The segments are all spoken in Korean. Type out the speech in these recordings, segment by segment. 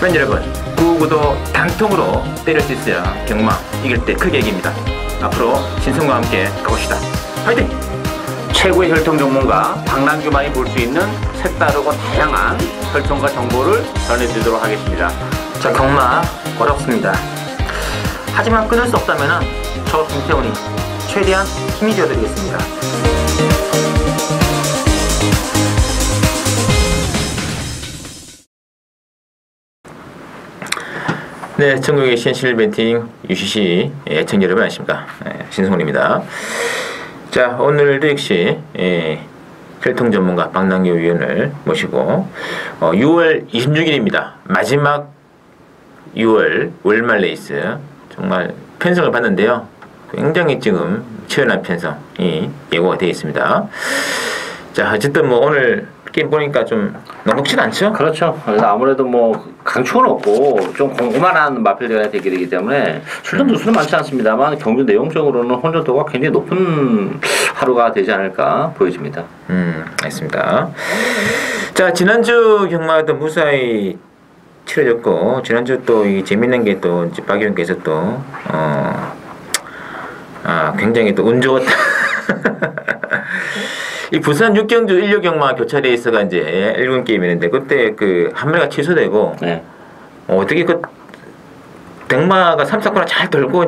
팬 여러분, 구구도 단통으로 때릴 수 있어야 경마 이길 때 크게 이깁니다. 앞으로 신성과 함께 가봅시다. 화이팅! 최고의 혈통 전문가 박남규만이 볼 수 있는 색다르고 다양한 혈통과 정보를 전해드리도록 하겠습니다. 자, 경마 어렵습니다. 하지만 끊을 수 없다면 저 김태훈이 최대한 힘이 되어드리겠습니다. 네, 전국의 신실벤팅 UCC 애청자 여러분 안녕하십니까. 신성훈입니다. 자, 오늘도 역시 혈통 전문가 박남규 위원을 모시고 6월 26일입니다. 마지막 6월 월말 레이스 정말 편성을 봤는데요. 굉장히 지금 치열한 편성이 예고가 되어 있습니다. 자, 어쨌든 뭐 오늘 게임 보니까 좀 녹록치 않죠? 그렇죠. 그래서 아무래도 뭐 강축은 없고 좀 공고만한 마필대가 되기 때문에 출전 두수는 많지 않습니다만 경주 내용적으로는 혼전도가 굉장히 높은 하루가 되지 않을까 보여집니다. 알겠습니다. 자, 지난주 경마도 무사히 치러졌고 지난주 또 이 재밌는 게 또 박 의원께서 또 굉장히 또 운 좋았다. 이 부산 육경주 인류 경마 교차 레이스가 이제 1군 게임이었는데 그때 그 한 마리가 취소되고 네. 어떻게 그 댕마가 3, 4코너 잘 돌고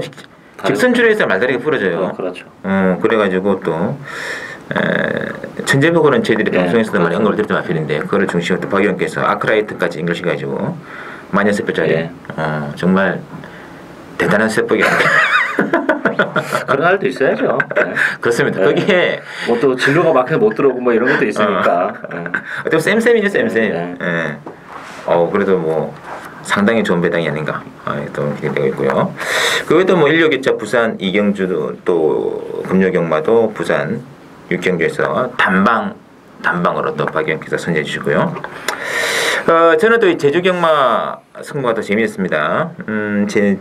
직선줄에서 말다리가 부러져요. 그렇죠. 그래가지고 또 천재복으로는 저희들이 방송에서도 많이 언급을 드렸던 마필인데 그거를 중심으로 또 박 의원께서 아크라이트까지 연결시켜가지고 마녀세포짜리 정말 대단한 세포기랍니다. 그런 날도 있어야죠. 네. 그렇습니다. 네. 거기에 뭐 또 진로가 막혀 못 들어오고 뭐 이런 것도 있으니까. 또 쌤쌤이죠, 쌤쌤. 네. 예. 그래도 뭐 상당히 좋은 배당이 아닌가 또 기대되고 있고요. 그 외에도 뭐 인류기차 부산 이경주도 또 금요경마도 부산 육경주에서 단방으로 또 박 의원께서 선정해 주시고요. 저는 또 이 제주경마 승부가 더 재미있습니다.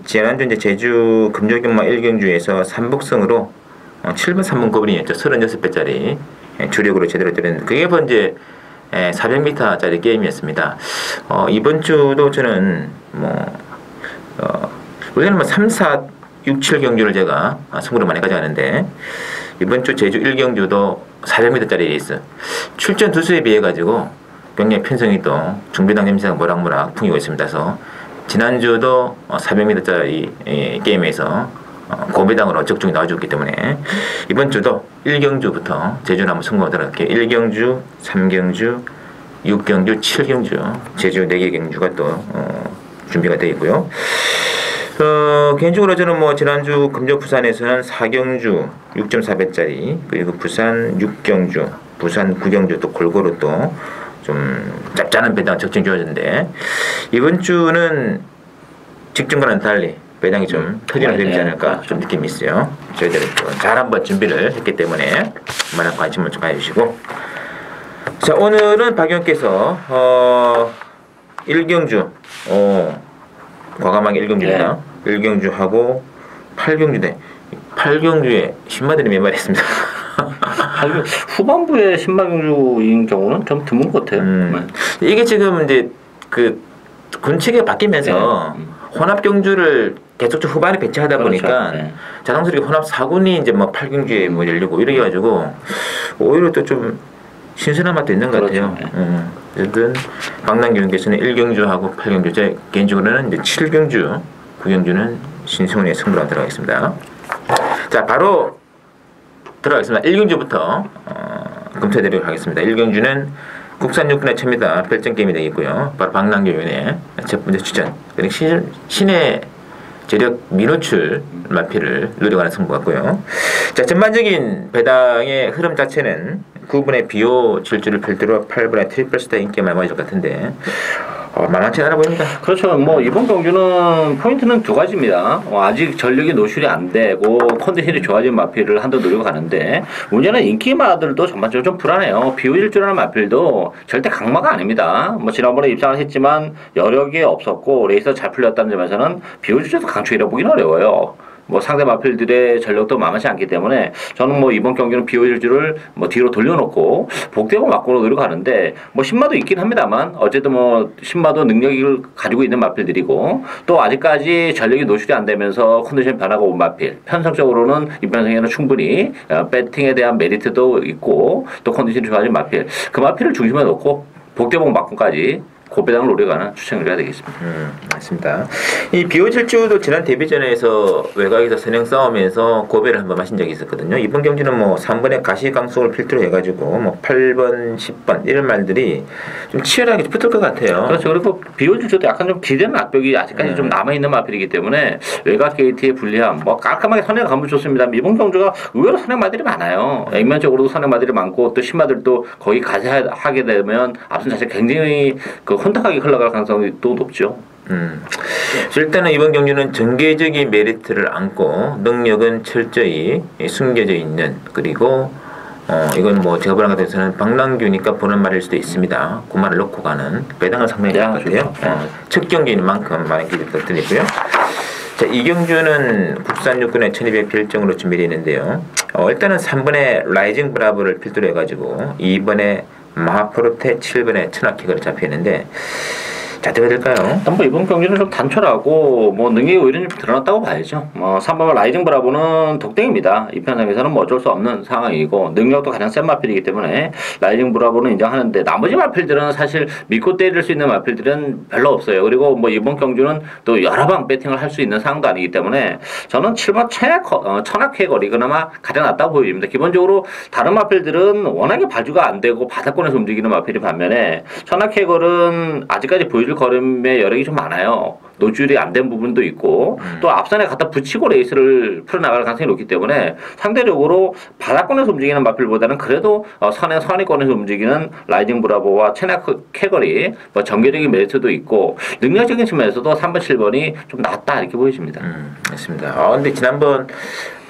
지난주 이제 제주 금요경마 1경주에서 3복승으로 7번 3번 거분이었죠. 36배짜리 주력으로 제대로 때렸는데 그게 번째 400m짜리 게임이었습니다. 이번 주도 저는 원래는 뭐 3, 4, 6, 7 경주를 제가 승부를 많이 가져가는데 이번 주 제주 1경주도 400m짜리 레이스 출전 두수에 비해 가지고 굉장히 편성이 또 중배당 냄새가 모락모락 풍기고 있습니다. 그래서 지난주도 400m짜리 게임에서 고배당으로 적중이 나와줬기 때문에 이번 주도 1경주부터 제주를 한번 승부하도록 할게요. 1경주, 3경주, 6경주, 7경주 제주 4개 경주가 또 준비가 되어 있고요. 개인적으로 저는 뭐 지난주 금조 부산에서는 4경주 6.4배짜리 그리고 부산 6경주, 부산 9경주 또 골고루 또 좀 짭짤한 배당 적중 주어졌는데 이번 주는 직전과는 달리 배당이 좀 터지는 되지 않을까 좀 느낌이 있어요. 저희들은 잘 한번 준비를 했기 때문에 많은 관심을 좀 가져주시고 자, 오늘은 박 의원께서 1경주 과감하게 1경주입니다. 1경주하고 8경주대 8경주에 신마들이 몇 마리 했습니다. 후반부에 신마경주인 경우는 좀 드문 것 같아요. 이게 지금 이제 그 군칙이 바뀌면서 혼합 경주를 계속적으로 후반에 배치하다 보니까 자동스럽게 혼합 4군이 이제 뭐 8경주에 뭐 열리고 이래 가지고 오히려 또 좀 신선한 맛도 있는 것 같아요. 어쨌든 박남규님께서는 1경주하고 8경주 제 개인적으로는 이제 7경주, 9경주는 신승훈의 승부로 들어가겠습니다. 자, 바로 들어가겠습니다. 1경주부터 검토해드리도록 하겠습니다. 1경주는 국산 육군의 1000m 별점 게임이 되겠고요. 바로 박남규 위원의 첫 번째 출전. 그리고 신의 재력 민호출 마필을 누려가는 승부 같고요. 자, 전반적인 배당의 흐름 자체는 9분의 비오 질주를 필두로 8분의 트리플 스타 인기만 많이 줄 것 같은데 만만치 않아 보입니다. 그렇죠. 뭐 이번 경주는 포인트는 두 가지입니다. 아직 전력이 노출이 안 되고 컨디션이 좋아진 마필을 한도 노리고 가는데 문제는 인기마들도 전반적으로 좀 불안해요. 비오질주라는 마필도 절대 강마가 아닙니다. 뭐 지난번에 입상을 했지만 여력이 없었고 레이스가 잘 풀렸다는 점에서는 비오질주도 강추이라 보기는 어려워요. 뭐 상대 마필들의 전력도 만만치 않기 때문에 저는 뭐 이번 경기는 비오일주를 뭐 뒤로 돌려놓고 복대고 맞고로 노력하는데 뭐 신마도 있긴 합니다만 어쨌든 뭐 신마도 능력을 가지고 있는 마필들이고 또 아직까지 전력이 노출이 안 되면서 컨디션 변화가 온 마필 편성적으로는 이번 생에는 충분히 배팅에 대한 메리트도 있고 또 컨디션이 좋아진 마필 그 마필을 중심에 놓고 복대복 맞고까지 고배당을 노려가는 추천을 해야 되겠습니다. 맞습니다. 이 비오질주도 지난 데뷔전에서 외곽에서 선행 싸우면서 고배를 한번 마신 적이 있었거든요. 이번 경기는 뭐 3번에 가시강송을 필두로 해가지고 뭐 8번, 10번 이런 말들이 좀 치열하게 붙을 것 같아요. 그렇죠. 그리고 비오질주도 약간 좀 기대는 악벽이 아직까지 좀 남아있는 마필이기 때문에 외곽 게이트의 불리함 뭐 깔끔하게 선행 가면 좋습니다. 이번 경주가 의외로 선행마들이 많아요. 액면적으로도 선행마들이 많고 또 신마들도 거의 가세하게 되면 앞선 자체 굉장히 그 혼탁하게 흘러갈 가능성이 또 높죠. 일단은 이번 경기는 전개적인 메리트를 안고 능력은 철저히 숨겨져 있는 그리고 이건 뭐 제가 보는 것 같아서는 박랑규니까 보는 말일 수도 있습니다. 그 말을 넣고 가는 배당은 상당히 좋을 것 같아요. 첫 경기인 만큼 많은 기대도 드리고요. 자, 이 경주는 국산 육군의 1200 별정으로 준비되어 있는데요. 일단은 3번에 라이징 브라보를 필두로 해가지고 2번에 마하포르테 7번에 천하킥으로 잡혀있는데 자, 어떻게 될까요? 뭐 이번 경기는 좀 단촐하고 뭐 능력이 오히려 좀 드러났다고 봐야죠. 3번 라이징 브라보는 독땡입니다. 이 편상에서는 뭐 어쩔 수 없는 상황이고 능력도 가장 센 마필이기 때문에 라이징 브라보는 인정하는데 나머지 마필들은 사실 믿고 때릴 수 있는 마필들은 별로 없어요. 그리고 뭐 이번 경주는 또 여러 방 배팅을 할 수 있는 상황도 아니기 때문에 저는 7번 천하쾌걸이 그나마 가장 낫다고 보여집니다. 기본적으로 다른 마필들은 워낙에 발주가 안 되고 바닥권에서 움직이는 마필이 반면에 천하쾌걸은 아직까지 보여줄 걸음의 여력이 좀 많아요. 노출이 안 된 부분도 있고 또 앞선에 갖다 붙이고 레이스를 풀어나갈 가능성이 높기 때문에 상대적으로 바닥권에서 움직이는 마필보다는 그래도 선행권에서 움직이는 라이징 브라보와 체나 캐거리 뭐 전개적인 메리트도 있고 능력적인 측면에서도 3번, 7번이 좀 낫다 이렇게 보여집니다. 맞습니다. 근데 지난번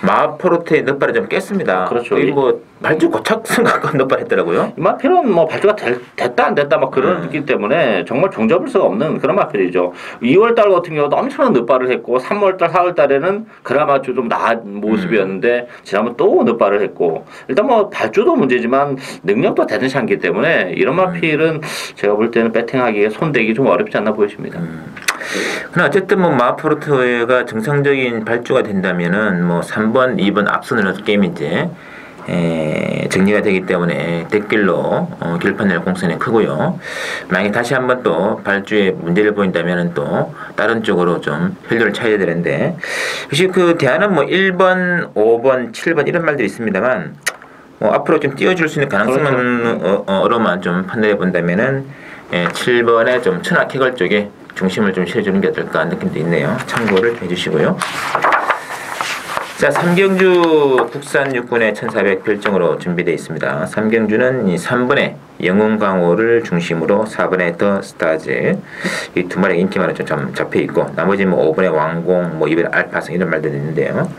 마포르테의 넛발을 좀 깼습니다. 그렇죠. 이 뭐 발주 고착 생각한 넛발 했더라고요. 이 마필은 뭐 발주가 됐다 안 됐다 막 그러기 때문에 정말 종잡을 수가 없는 그런 마필이죠. 2월달 같은 경우도 엄청난 넛발을 했고 3월달, 4월달에는 그나마 좀 나은 모습이었는데 지난번 또 넛발을 했고 일단 뭐 발주도 문제지만 능력도 대단치 않기 때문에 이런 마필은 제가 볼 때는 배팅하기에 손대기 좀 어렵지 않나 보여집니다. 그러나 어쨌든 뭐 마포르테가 정상적인 발주가 된다면은 뭐 3번, 2번 앞선을 게임이 이제 정리가 되기 때문에 댓글로 결판 낼 공산이 크고요. 만약에 다시 한번 또 발주에 문제를 보인다면은 또 다른 쪽으로 좀 혈류를 차야 되는데 역시 그 대안은 뭐 1번, 5번, 7번 이런 말들이 있습니다만 앞으로 좀 띄워줄 수 있는 가능성으로만 좀 판단해 본다면은 7번에 좀 천하캐걸 쪽에 중심을 좀 실어주는 게 어떨까 하는 느낌도 있네요. 참고를 해주시고요. 자, 3경주 국산 육군의 1400 별정으로 준비되어 있습니다. 3경주는 이 3번에 영웅강호를 중심으로 4번에 더 스타즈 이 두 마리 인기만은 좀 잡혀있고 나머지 뭐 5번에 왕공, 뭐 2번에 알파성 이런 말들이 있는데요.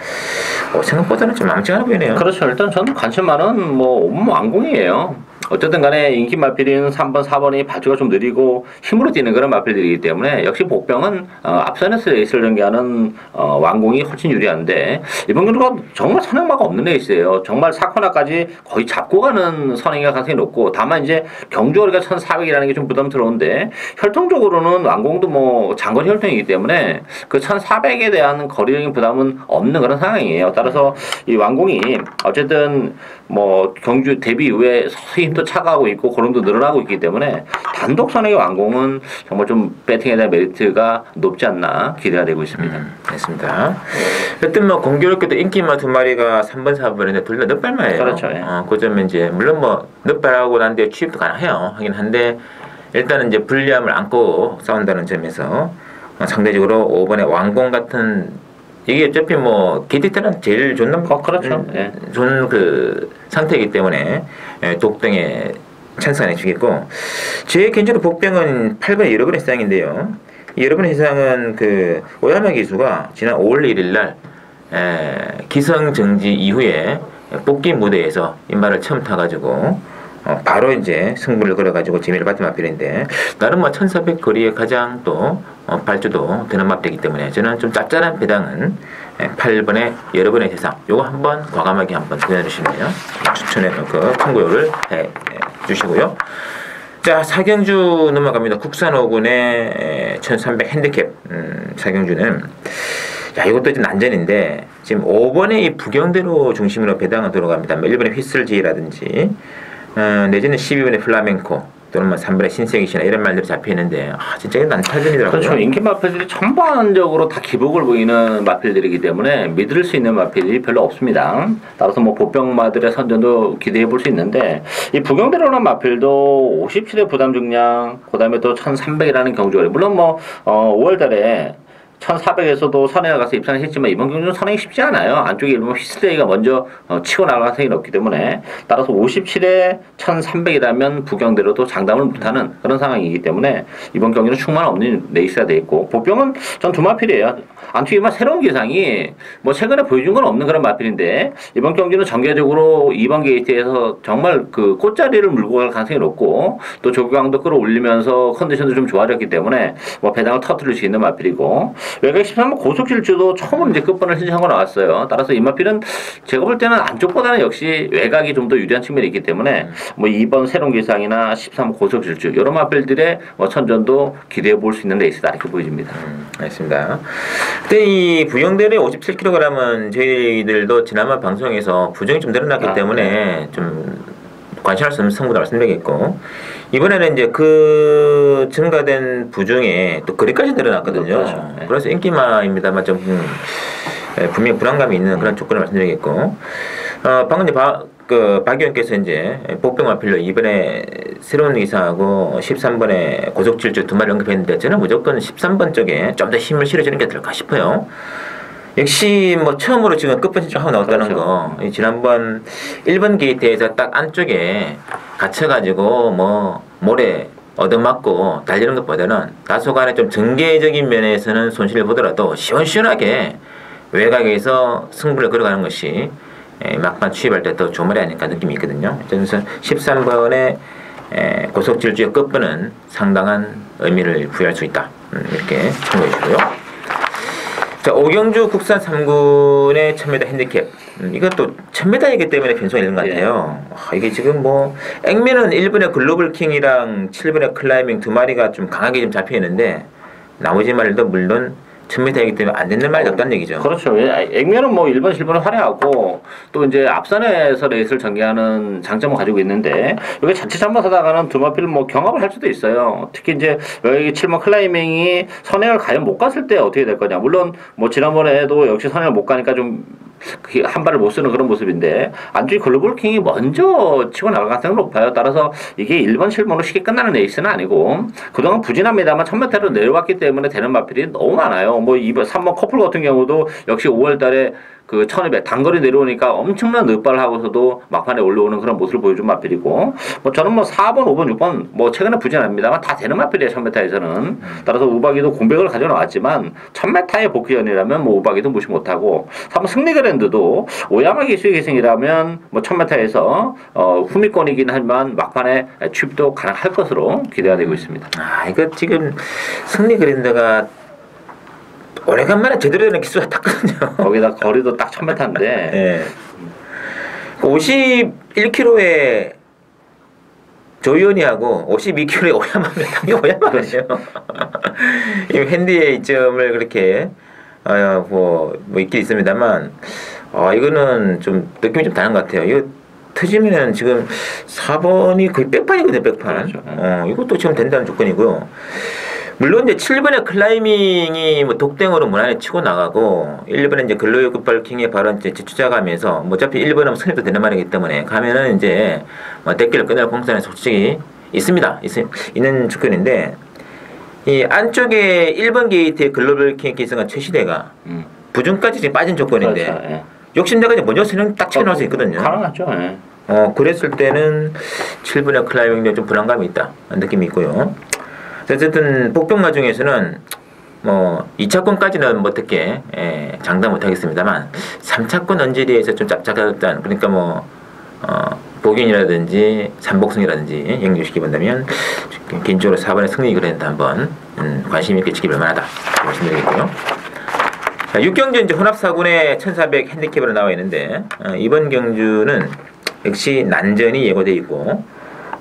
생각보다는 좀 망치하나 보이네요. 그렇죠. 일단 저는 관심만은 뭐 5번 왕공이에요. 어쨌든 간에 인기 마필인 3번, 4번이 발주가 좀 느리고 힘으로 뛰는 그런 마필들이기 때문에 역시 복병은 앞선에서 레이스를 전개하는 왕공이 훨씬 유리한데 이번 경주가 정말 선행마가 없는 레이스예요. 정말 4코너까지 거의 잡고 가는 선행이 가능성이 높고 다만 이제 경주거리가 1400이라는 게 좀 부담스러운데 혈통적으로는 왕공도 뭐 장거리 혈통이기 때문에 그 1400에 대한 거리적인 부담은 없는 그런 상황이에요. 따라서 이 왕공이 어쨌든 뭐 경주 데뷔 이후에 서서히 힘도 차가고 있고 고름도 늘어나고 있기 때문에 단독 선행의 왕공은 정말 좀 배팅에 대한 메리트가 높지 않나 기대가 되고 있습니다. 됐습니다. 여튼 뭐 공교롭게도 인기마 두 마리가 3번, 4번인데 둘 다 넛발마예요. 그렇죠. 그 점은 이제 물론 뭐 넛발하고 난 뒤에 취입도 가능해요. 하긴 한데 일단은 이제 불리함을 안고 싸운다는 점에서 상대적으로 5번의 왕공 같은 이게 어차피 뭐 게이트 때는 제일 좋은 그렇죠. 좋은 그 상태이기 때문에 독등에 찬스가 내주겠고 제 개인적으로 복병은 8번의 여러분의 시장인데요. 이 여러분의 시장은 그 오야마 기수가 지난 5월 1일 날 기성 정지 이후에 뽑기 무대에서 인마를 처음 타가지고 바로 이제 승부를 걸어가지고 재미를 봤던 마필인데 나름 뭐 1400 거리에 가장 또 발주도 되는 마필이기 때문에 저는 좀 짭짤한 배당은 8번의 여러분의 세상 요거 한번 과감하게 한번 보내주시면요 추천해 참고를 해 주시고요. 자, 사경주 넘어갑니다. 국산 5군의 1300 핸디캡 사경주는 야, 이것도 좀 난전인데 지금 5번의 이 부경대로 중심으로 배당은 들어갑니다. 1번의 휘슬지라든지 내지는 12번의 플라멩코 또는 뭐 3번의 신세기시나 이런 말들이 잡혀 있는데 진짜 이게 난타전이더라고요. 그렇죠. 인기 마필들이 전반적으로 다 기복을 보이는 마필들이기 때문에 믿을 수 있는 마필이 별로 없습니다. 따라서 뭐 보병마들의 선전도 기대해 볼 수 있는데 이 부경대로라는 마필도 57의 부담 중량 그다음에 또 1300이라는 경주거리 물론 뭐 5월달에 1400에서도 선행을 가서 입상을 했지만 이번 경주는 선행이 쉽지 않아요. 안쪽에 일본 휘슬레이가 먼저 치고 나갈 가능성이 높기 때문에 따라서 57에 1300이라면 부경대로도 장담을 못하는 그런 상황이기 때문에 이번 경기는 충만 없는 레이스가 돼 있고 보병은 전 두 마필이에요. 안쪽에만 새로운 기상이 뭐 최근에 보여준 건 없는 그런 마필인데 이번 경기는 전개적으로 2번 게이트에서 정말 그 꽃자리를 물고 갈 가능성이 높고 또 조교강도 끌어올리면서 컨디션도 좀 좋아졌기 때문에 뭐 배당을 터뜨릴 수 있는 마필이고 외곽 13번 고속질주도 처음으로 이제 끝번을 신청하고 나왔어요. 따라서 이 마필은 제가 볼 때는 안쪽보다는 역시 외곽이 좀 더 유리한 측면이 있기 때문에 뭐 2번 새로운 기상이나 13번 고속질주 이런 마필들의 뭐 선전도 기대해 볼 수 있는 레이스다 이렇게 보여집니다. 알겠습니다. 그때 이 부경대로의 57kg은 저희들도 지난번 방송에서 부정이 좀 늘어났기 때문에 좀 관심할 수 없는 성분을 말씀드리겠고 이번에는 이제 그 증가된 부중에 또 거리까지 늘어났거든요. 그렇죠. 네. 그래서 인기마입니다만 좀 분명히 불안감이 있는 그런 조건을 말씀드리겠고 방금 이제 박 의원께서 이제 복병마필로 이번에 새로운 기사하고 13번에 고속질주 두 마리 언급했는데 저는 무조건 13번 쪽에 좀 더 힘을 실어주는 게 어떨까 싶어요. 역시 뭐 처음으로 지금 끝번 신청하고 나왔다는 그렇죠. 거 지난번 1번 게이트에서 딱 안쪽에 갇혀가지고 뭐 모래 얻어맞고 달리는 것보다는 다소간에 좀 전개적인 면에서는 손실을 보더라도 시원시원하게 외곽에서 승부를 걸어가는 것이 막판 취입할 때 더 좋은 말이 아닐까 느낌이 있거든요. 그래서 13번의 고속질주의 끝번은 상당한 의미를 부여할 수 있다. 이렇게 참고해 주시고요. 자, 오경주 국산 3군의 1000m 핸디캡. 이것도 1000m이기 때문에 변수가 있는 것 같아요. 이게 지금 뭐 액면은 1번의 글로벌 킹이랑 7번의 클라이밍 두 마리가 좀 강하게 좀 잡혀 있는데 나머지 말도 물론 1000m이기 때문에 안 되는 말이 없다는 얘기죠. 그렇죠. 액면은 뭐 1번, 7번은 화려하고 또 이제 앞선에서 레이스를 전개하는 장점을 가지고 있는데 여기 자칫 잘못하다가는 두 마필 뭐 경합을 할 수도 있어요. 특히 이제 여기 7번 클라이밍이 선행을 과연 못 갔을 때 어떻게 될 거냐. 물론 뭐 지난번에도 역시 선행을 못 가니까 좀 한 발을 못 쓰는 그런 모습인데 안쪽에 글로벌 킹이 먼저 치고 나갈 가능성이 높아요. 따라서 이게 1번, 7번으로 쉽게 끝나는 레이스는 아니고 그동안 부진합니다만 1000m로 내려왔기 때문에 되는 마필이 너무 많아요. 뭐 2번, 3번 커플 같은 경우도 역시 5월 달에 그 1200 단거리 내려오니까 엄청난 늑발을 하고서도 막판에 올라오는 그런 모습을 보여준 마필이고 뭐 저는 뭐 4번, 5번, 6번 뭐 최근에 부진합니다만 다 되는 마필이에요. 1000m에서는 따라서 우박이도 공백을 가져 나왔지만 1000m의 복귀전이라면 뭐 우박이도 무시 못하고 3번 승리그랜드도 오야마 기수의 계승이라면 뭐 1000m에서 후미권이긴 하지만 막판에 취입도 가능할 것으로 기대가 되고 있습니다. 이거 지금 승리그랜드가 오래간만에 제대로 된 기수가 탔거든요. 거기다 거리도 딱 1000m인데 네. 51km에 조이온이하고 52km에 오야마면 당연히 오야마예요. 이 핸디의 이점을 그렇게 뭐 있긴 있습니다만 이거는 좀 느낌이 좀 다른 것 같아요. 이거 터지면은 지금 4번이 거의 백판이거든요. 백판. 그렇죠. 이것도 지금 된다는 조건이고요. 물론 이제 7번의 클라이밍이 뭐 독땡으로 무난히 치고 나가고 1번에 이제 글로벌 킹의 바로 이제 주자가면서 뭐 어차피 1번은 승리도 되는 말이기 때문에 가면은 이제 뭐 대기를 끝낼 공산에 솔직히 있는 조건인데 이 안쪽에 1번 게이트의 글로벌 킹의 기승한 최시대가 부중까지 지금 빠진 조건인데 그렇죠. 예. 욕심내가지고 먼저 선행 딱 쳐놓을 수 있거든요. 가능하죠. 예. 그랬을 때는 7번의 클라이밍에 좀 불안감이 있다 느낌이 있고요. 어쨌든 복병마 중에서는 뭐 2차권까지는 뭐 어떻게 장담 못하겠습니다만 3차권 언저리에서 좀 짭짤하다. 그러니까 뭐 복인이라든지 삼복승이라든지 연결시켜 본다면 개인적으로 4번의 승리 그랜드 한번 관심 있게 지켜볼 만하다 말씀드리겠고요. 자, 6경주 이제 혼합 4군에 1400 핸디캡으로 나와 있는데 이번 경주는 역시 난전이 예고돼 있고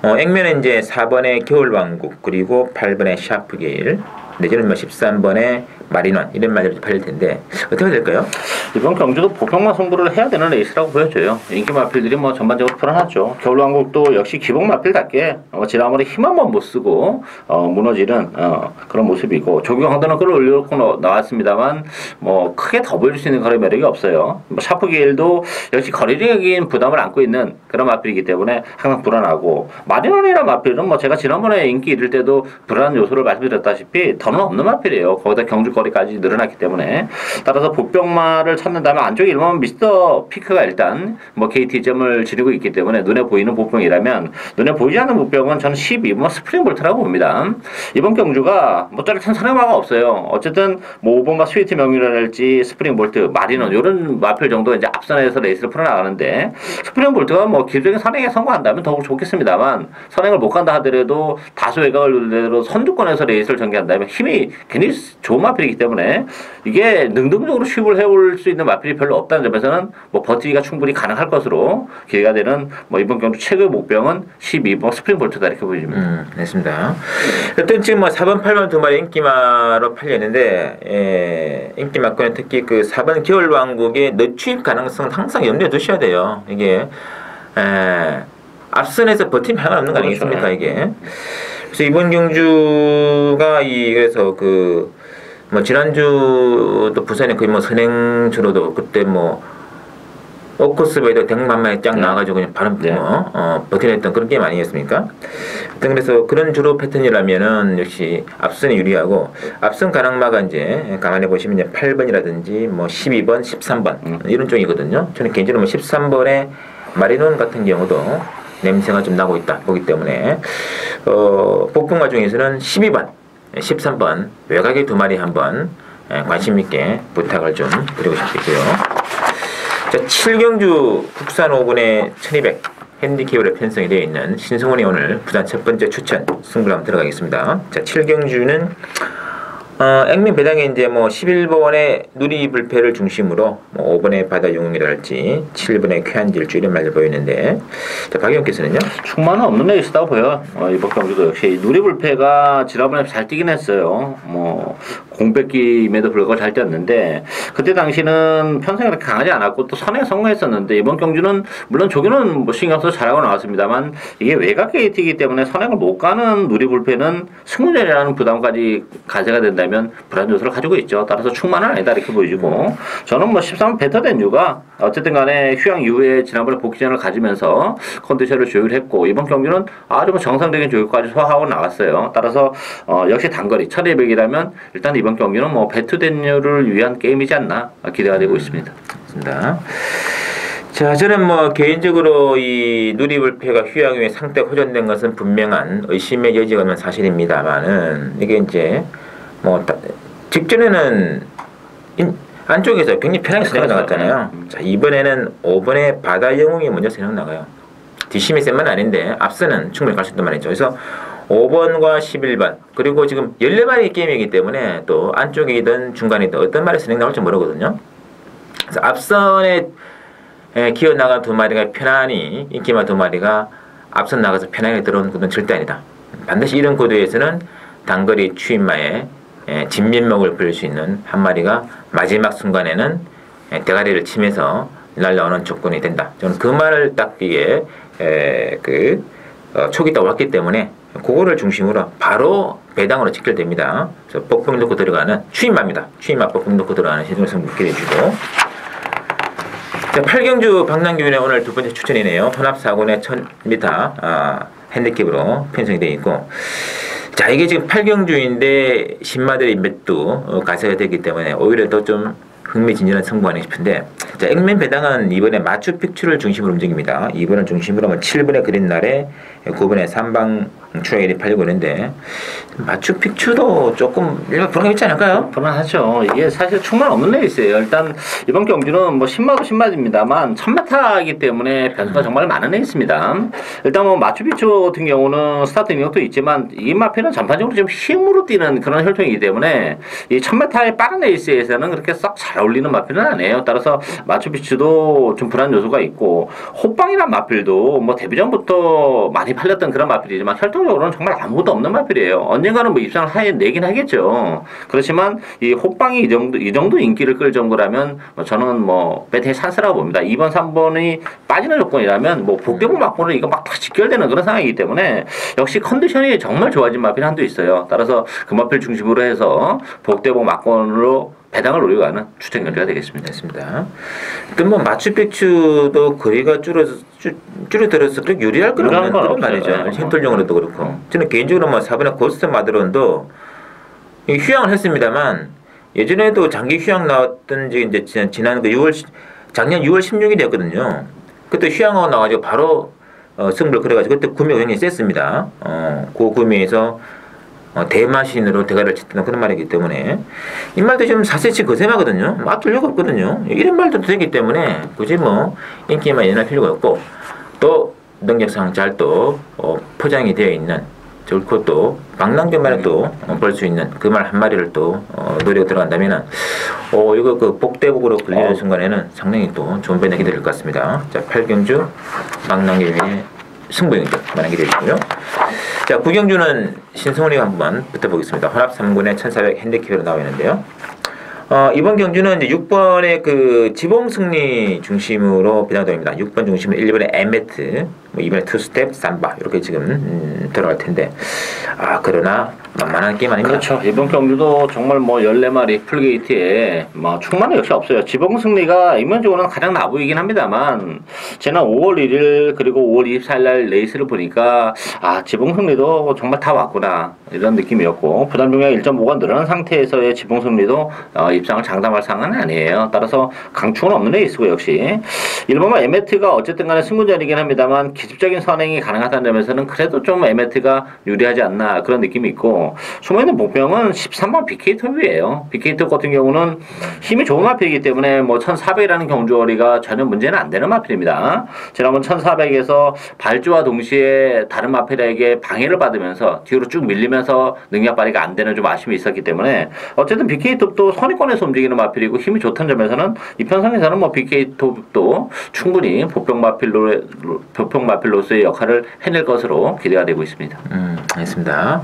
액면은 이제 4번의 겨울왕국 그리고 8번의 샤프게일 내지는 13번의 마린원 이런 말들이 팔릴 텐데 어떻게 될까요? 이번 경주도 보평만 승부를 해야 되는 레이스라고 보여져요. 인기 마필들이 뭐 전반적으로 불안하죠. 겨울왕국도 역시 기복 마필답게 지난번에 힘 한 번 못 쓰고 무너지는 그런 모습이고 조경황도는 끌어올려놓고 나왔습니다만 뭐 크게 더 보여줄 수 있는 그런 매력이 없어요. 뭐 샤프게일도 역시 거리적인 부담을 안고 있는 그런 마필이기 때문에 항상 불안하고 마린원이란 마필은 뭐 제가 지난번에 인기 잃을 때도 불안한 요소를 말씀드렸다시피 더는 없는 마필이에요. 거기다 경주거리까지 늘어났기 때문에 따라서 복병마를 찾는다면 안쪽에 1번 미스터 피크가 일단 뭐 KT점을 지니고 있기 때문에 눈에 보이는 복병이라면 눈에 보이지 않는 복병은 저는 12번 스프링볼트라고 봅니다. 이번 경주가 뭐 짜릿한 선행마가 없어요. 어쨌든 뭐 5번과 스위트 명유라랄지 스프링볼트, 마리논 이런 마필 정도 이제 앞선에서 레이스를 풀어나가는데 스프링볼트가 뭐 기술적인 선행에 성공한다면 더욱 좋겠습니다만 선행을 못 간다 하더라도 다소 외곽을 내로 선두권에서 레이스를 전개한다면 힘이 굉장히 좋은 마필이기 때문에 이게 능동적으로 슈입을 해올 수 있는 마필이 별로 없다는 점에서는 뭐 버티기가 충분히 가능할 것으로 기대가 되는 뭐 이번 경주 최고의 목병은 12번 스프링볼트다 이렇게 보여집니다. 됐습니다. 일단 지금 뭐 4번, 8번 두 마리 인기마로 팔렸는데 인기마권은 특히 그 4번 겨울왕국의 늦추입 가능성은 항상 염두에 두셔야 돼요. 이게 앞선에서 버티면 상관없는 거 아니겠습니까 이게. 그래서 이번 경주가 그래서 뭐 지난주도 부산에 거의 뭐 선행주로도 그때 뭐 오코스베이도 대국만만에 쫙 나와가지고 그냥 바로 버텨냈던 그런 게임 아니겠습니까? 그래서 그런 주로 패턴이라면은 역시 앞선이 유리하고 앞선 가랑마가 이제 가만히 보시면 이제 8번이라든지 뭐 12번, 13번 이런 쪽이거든요. 저는 개인적으로 뭐 13번의 마리논 같은 경우도 냄새가 좀 나고 있다 보기 때문에 복분가 중에서는 12번, 13번 외곽의 두 마리 한번 관심 있게 부탁을 좀 드리고 싶고요. 자, 7경주 국산 5군의 1200 핸디캡으로 편성이 되어 있는 신승훈이 오늘 부산 첫 번째 추천 승부를 한번 들어가겠습니다. 자, 7경주는 액면 배당에 이제 뭐 11번의 누리불패를 중심으로 뭐 5번의 바다영웅이랄지 7번의 쾌한질주 이런 말들 보이는데 자, 박 의원께서는요? 충만은 없는 레이스다고 보여. 이번 경기도 역시 누리불패가 지난번에 잘 뛰긴 했어요. 뭐 공백기임에도 불구하고 잘 뛰었는데 그때 당시는 편성이 그렇게 강하지 않았고 또 선에 성공했었는데 이번 경주는 물론 조교는 뭐 신경 써서 잘하고 나왔습니다만 이게 외곽 게이트이기 때문에 선행을 못 가는 누리불패는 승무전이라는 부담까지 가세가 된다면 불안 요소를 가지고 있죠. 따라서 충만은 아니다 이렇게 보여지고 저는 뭐 13번 베터된 이유가 어쨌든 간에 휴양 이후에 지난번에 복귀전을 가지면서 컨디션을 조율했고 이번 경기는 아주 뭐 정상적인 조율까지 소화하고 나왔어요. 따라서 역시 단거리 1200이라면 일단 이번 경기는 뭐 배트댄유를 위한 게임이지 않나 기대가 되고 있습니다. 그렇습니다. 자, 저는 뭐 개인적으로 이 누리불패가 휴양 후에 상태 호전된 것은 분명한 의심의 여지가 없는 사실입니다만은 이게 이제 뭐 직전에는 안쪽에서 굉장히 편하게 생각 나갔잖아요. 자, 이번에는 5번의 바다 영웅이 먼저 생각 나가요. 뒷심이 센만 아닌데 앞서는 충분히 갈 수 있단 말이죠. 그래서 5번과 11번 그리고 지금 14마리 게임이기 때문에 또 안쪽이든 중간이든 어떤 말이 진행 나올지 모르거든요. 그래서 앞선에 기어 나간 두 마리가 편안히 인기마 두 마리가 앞선 나가서 편하게 들어오는 구도는 절대 아니다. 반드시 이런 구도에서는 단거리 추임마에 진면목을 부릴 수 있는 한 마리가 마지막 순간에는 대가리를 치면서 날라오는 조건이 된다. 저는 그 말을 딱 이게 촉이 딱 왔기 때문에 그거를 중심으로 바로 배당으로 직결됩니다. 그래서 뻑뻑 넣고 들어가는 추임마입니다. 추임마 뻑뻑 넣고 들어가는 신승훈 승부 기대해주고 자, 8경주 박남규의 오늘 두 번째 추천이네요. 혼합 4군의 1000m 핸디캡으로 편성이 되어 있고 자, 이게 지금 8경주인데 신마들이 몇 두 가세가 되기 때문에 오히려 더 좀 흥미진진한 승부 아닌가 싶은데 자, 액면 배당은 이번에 마추픽추를 중심으로 움직입니다. 2번을 중심으로 하면 7번의 그린날에 9번의 추가일이 팔리고 있는데 마추픽추도 조금 일반 불안감 있지 않을까요? 불안하죠. 이게 사실 충만 없는 레이스예요. 일단 이번 경주는 뭐 10마도 10마입니다만 1000m이기 때문에 변수가 정말 많은 레이스입니다. 일단 뭐 마추픽추 같은 경우는 스타트 능력도 있지만 이 마피는 전반적으로 좀 힘으로 뛰는 그런 혈통이기 때문에 이 1000m의 빠른 레이스에서는 그렇게 썩 잘 어울리는 마피는 아니에요. 따라서 마추픽추도 좀 불안 요소가 있고 호빵이란 마필도 뭐 데뷔전부터 많이 팔렸던 그런 마필이지만 혈통적으로는 정말 아무것도 없는 마필이에요. 언젠가는 뭐 입상을 내긴 하겠죠. 그렇지만 이 호빵이 이 정도 인기를 끌 정도라면 저는 뭐 배팅의 찬스라고 봅니다. 2번, 3번이 빠지는 조건이라면 뭐 복대복 맞고는 이거 막 다 직결되는 그런 상황이기 때문에 역시 컨디션이 정말 좋아진 마필 한도 있어요. 따라서 그 마필 중심으로 해서 복대복 맞건으로 배당을 노리고 가는 추천 견제가 되겠습니다. 됐습니다. 뭐 마추픽추도 거리가 줄어들어서 그렇게 유리할 건 없는 그런 말이죠. 흰돌용으로도 그렇고. 저는 개인적으로 뭐 4번에 고스트 마드론도 휴양을 했습니다만 예전에도 장기 휴양 나왔던 적이 이제 지난 그 작년 6월 16일이었거든요. 그때 휴양하고 나와가지고 바로 승부를 걸어가지고 그때 구매가 굉장히 셌습니다. 그 구매에서 대마신으로 대가를 쳤던 그런 말이기 때문에 이 말도 좀 사세치 거sem하거든요. 맞을 필요가 없거든요. 이런 말도 되기 때문에 굳이 뭐 인기만 연할 필요가 없고 또 능력상 잘 또 포장이 되어 있는 좋고 또 방랑견만에 또 볼 수 있는 그 말 한 마리를 또 노리고 들어간다면은 이거 그 복대복으로 걸리는 순간에는 상당히 또 좋은 변이 기대될 것 같습니다. 자 8경주 방랑견의 승부경주 많은 기대해주고요. 자 9경주는 신성훈이가 한번 붙어보겠습니다. 혼합 3군의 1400 핸디캡으로 나와 있는데요. 이번 경주는 이제 6번의 그 지봉 승리 중심으로 배당됩니다. 6번 중심으로 1번의 에메트, 뭐 2번의 투스텝, 삼바 이렇게 지금 들어갈 텐데 그러나 만만한 게임 아닙니다. 그렇죠. 이번 경주도 정말 뭐 14마리 풀게이트에 뭐 충만은 역시 없어요. 지봉 승리가 인문적으로는 가장 나보이긴 합니다만 지난 5월 1일 그리고 5월 24일 날 레이스를 보니까 지봉 승리도 정말 다 왔구나 이런 느낌이었고 부담 중량 1.5가 늘어난 상태에서의 지봉 승리도 입상을 장담할 상황은 아니에요. 따라서 강추는 없는 레이스고 역시 1번과 에메트가 어쨌든 간에 승부전이긴 합니다만 기습적인 선행이 가능하다는 점에서는 그래도 좀 에메트가 유리하지 않나 그런 느낌이 있고 숨어있는 복병은 13번 BK톱이에요. BK톱 같은 경우는 힘이 좋은 마필이기 때문에 뭐 1400이라는 경주거리가 전혀 문제는 안 되는 마필입니다. 지난번 1400에서 발주와 동시에 다른 마필에게 방해를 받으면서 뒤로 쭉 밀리면서 능력 발휘가 안 되는 좀 아쉬움이 있었기 때문에 어쨌든 BK톱도 선의권에서 움직이는 마필이고 힘이 좋다는 점에서는 이 편성에서는 뭐 BK톱도 충분히 복병 마필로서의 역할을 해낼 것으로 기대가 되고 있습니다. 알겠습니다.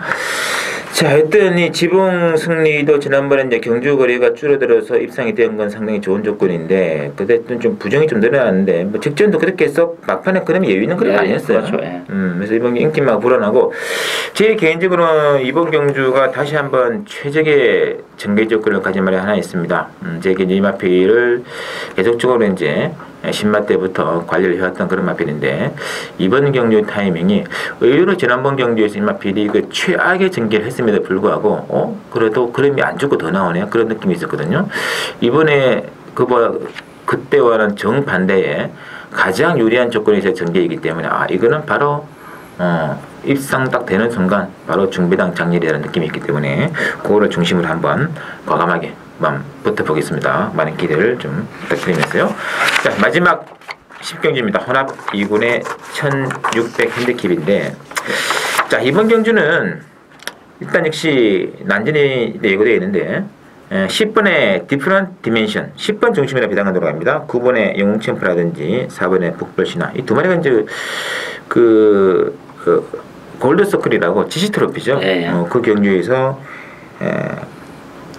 자, 하여튼 이 지붕 승리도 지난번에 이제 경주 거리가 줄어들어서 입상이 된 건 상당히 좋은 조건인데 그때 좀 부정이 좀 늘어났는데 뭐 직전도 그렇게 해서 막판에 그러면 여유 있는 그런 게 아니었어요. 그렇죠. 그래서 이번 인기만 불어나고 제 개인적으로는 이번 경주가 다시 한번 최적의 전개 조건을 가진 말이 하나 있습니다. 제 개인 이 마필을 계속적으로 이제 10마 때부터 관리를 해왔던 그런 마필인데 이번 경주 타이밍이 의외로 지난번 경주에서 이 마필이 그 최악의 전개를 했음에도 불구하고 그래도 그림이 안 좋고 더 나오네요. 그런 느낌이 있었거든요. 이번에 그때와는 정반대의 가장 유리한 조건에서 전개이기 때문에 이거는 바로 입상 딱 되는 순간 바로 중배당 장렬이라는 느낌이 있기 때문에 그거를 중심으로 한번 과감하게 붙어보겠습니다. 많은 기대를 좀 부탁드리면서요. 자, 마지막 10경주입니다. 혼합 2군의 1600 핸디캡인데 자, 이번 경주는 일단 역시 난전이 예고되어 있는데 10번의 디프런트 디멘션 10번 중심이라 배당을 들어갑니다. 9번의 영웅챔프라든지 4번의 북벌신화 이 두 마리가 이제 골드서클이라고 지시트로피죠. 그 경주에서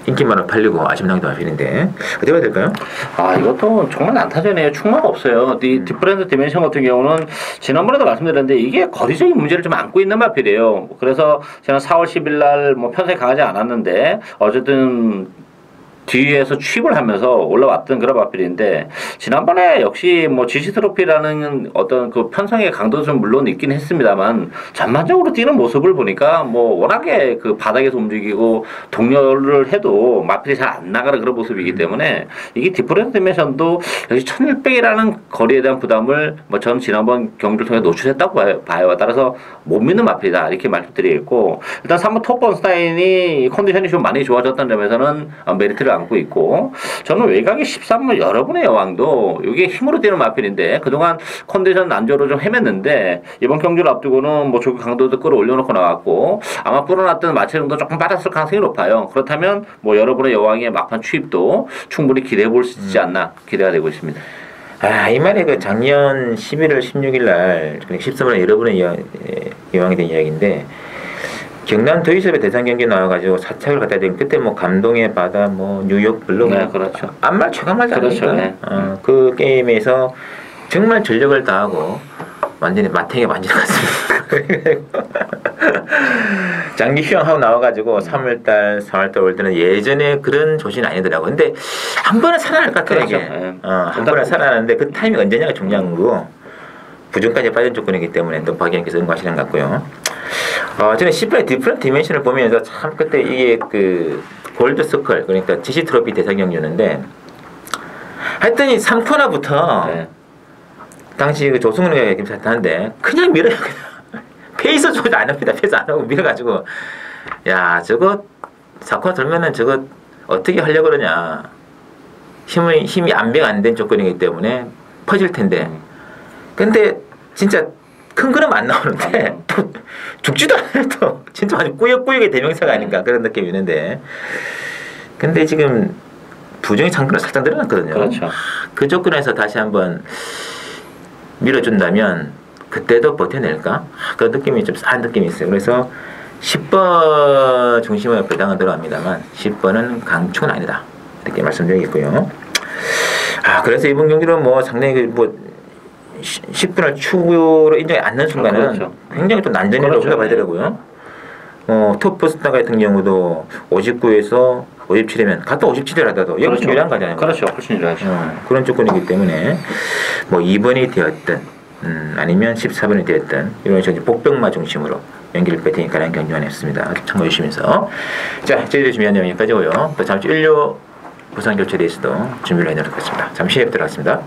인기만을 팔리고 아침당도 마필인데 어떻게 봐야 될까요? 이것도 정말 난타전이에요. 충마가 없어요. 이 디프런트 디멘션 같은 경우는 지난번에도 말씀드렸는데 이게 거리적인 문제를 좀 안고 있는 마필이에요. 그래서 지난 4월 10일 날 뭐 편성이 강하지 않았는데 어쨌든 뒤에서 취입을 하면서 올라왔던 그런 마필인데 지난번에 역시 뭐 지시 트로피라는 어떤 그 편성의 강도도 좀 물론 있긴 했습니다만 전반적으로 뛰는 모습을 보니까 뭐 워낙에 그 바닥에서 움직이고 동료를 해도 마필이 잘 안 나가는 그런 모습이기 때문에 이게 디퍼런스 디멘션도 역시 1600이라는 거리에 대한 부담을 뭐 전 지난번 경기를 통해 노출했다고 봐요. 따라서 못 믿는 마필이다 이렇게 말씀드리겠고 일단 3번 톱번스타인이 컨디션이 좀 많이 좋아졌다는 점에서는 메리트를 안고 있고 저는 외곽의 13번 여러분의 여왕도 이게 힘으로 뛰는 마필인데 그동안 컨디션 난조로 좀 헤맸는데 이번 경기를 앞두고는 뭐 조기 강도도 끌어올려놓고 나왔고 아마 불어났던 마체정도 조금 받았을 가능성이 높아요. 그렇다면 뭐 여러분의 여왕의 막판 취입도 충분히 기대해 볼 수 있지 않나 기대가 되고 있습니다. 아, 이 말이 그 작년 11월 16일 날 13번에 여러분의 여왕이 된 이야기인데 경남 더위섭의 대상 경기 나와가지고 사착을 갖다 댄 그때 뭐 감동의 바다 뭐 뉴욕 블록 네, 그렇죠. 안말 최강말 그렇죠. 아닙니까? 네. 그 게임에서 정말 전력을 다하고 완전히 마탱이에 완전히 갔습니다. 장기 휴양하고 나와가지고 3월달, 4월달 올 때는 예전에 그런 조신이 아니더라고. 근데 한 번은 살아날 것 같아, 그렇죠. 이게. 네. 한 번은 살아나는데 그 타이밍 언제냐가 중요한 거고, 부정까지 빠진 조건이기 때문에 또 박영께서 응고하시는 것 같고요. 저는 10번의 디프런트 디멘션을 보면서 참 그때 이게 그 골드 서클, 그러니까 지시 트로피 대상 경기였는데, 하여튼 이 3코너부터 네. 당시 그 조승훈이가 김사타는데 그냥 밀어요. 그냥. 페이스 조절 안 합니다. 페이스 안 하고 밀어가지고 야 저거 4코너 돌면은 저거 어떻게 하려고 그러냐. 힘이 안배가 안 된 조건이기 때문에 퍼질 텐데 근데 진짜 큰 그림 안 나오는데 또 죽지도 않아요. 또 진짜 아주 꾸역꾸역의 대명사가 아닌가 그런 느낌이 있는데 근데 지금 부정의 창문을 살짝 늘어났거든요. 그렇죠. 그 조건에서 다시 한번 밀어준다면 그때도 버텨낼까? 그런 느낌이 좀 싸한 느낌이 있어요. 그래서 10번 중심의 배당은 들어갑니다만 10번은 강축은 아니다. 이렇게 말씀드리겠고요. 그래서 이번 경기는 뭐 상당히 뭐 10분을 추구로 인정이 않는 순간은 그렇죠. 굉장히 좀 난전이라고 그렇죠. 봐야되더라고요. 톱버스타 같은 경우도 59에서 57이면 같은 57이라도 여기 그렇죠. 유리한 거잖아요. 그렇죠. 훨씬 유리하죠. 그런 조건이기 때문에 뭐 2번이 되었든 아니면 14번이 되었든 이런 식으로 복병마 중심으로 연기를 뺄 테니까 라는 경기만 했습니다. 참고해 주시면서 자 저희들 준비한 내용 여기까지고요. 또 잠시 1료 부상 교체에 대해서도 준비를 해놓도록 하겠습니다. 잠시 후에 뵙도록 하겠습니다.